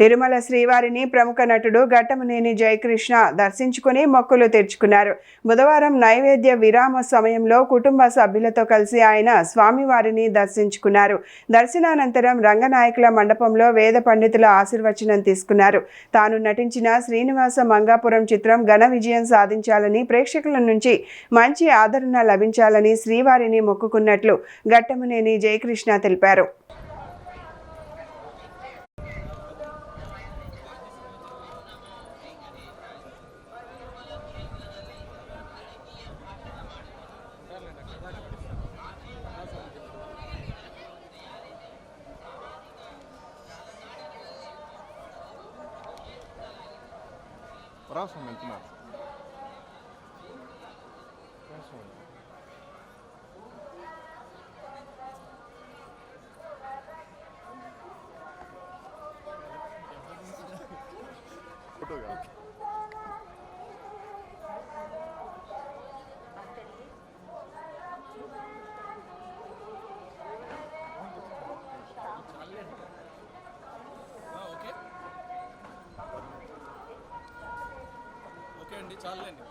తిరుమల శ్రీవారిని ప్రముఖ నటుడు ఘట్టమనేని జయకృష్ణ దర్శించుకుని మొక్కులు తీర్చుకున్నారు. బుధవారం నైవేద్య విరామ సమయంలో కుటుంబ సభ్యులతో కలిసి ఆయన స్వామివారిని దర్శించుకున్నారు. దర్శనానంతరం రంగనాయకుల మండపంలో వేద పండితుల ఆశీర్వచనం తీసుకున్నారు. తాను నటించిన శ్రీనివాస మంగాపురం చిత్రం ఘన విజయం సాధించాలని, ప్రేక్షకుల నుంచి మంచి ఆదరణ లభించాలని శ్రీవారిని మొక్కుకున్నట్లు ఘట్టమనేని జయకృష్ణ తెలిపారు. Próximo, వెళ్తున్నారు. ఫోటోగా ఓకే అండి, చాలండి.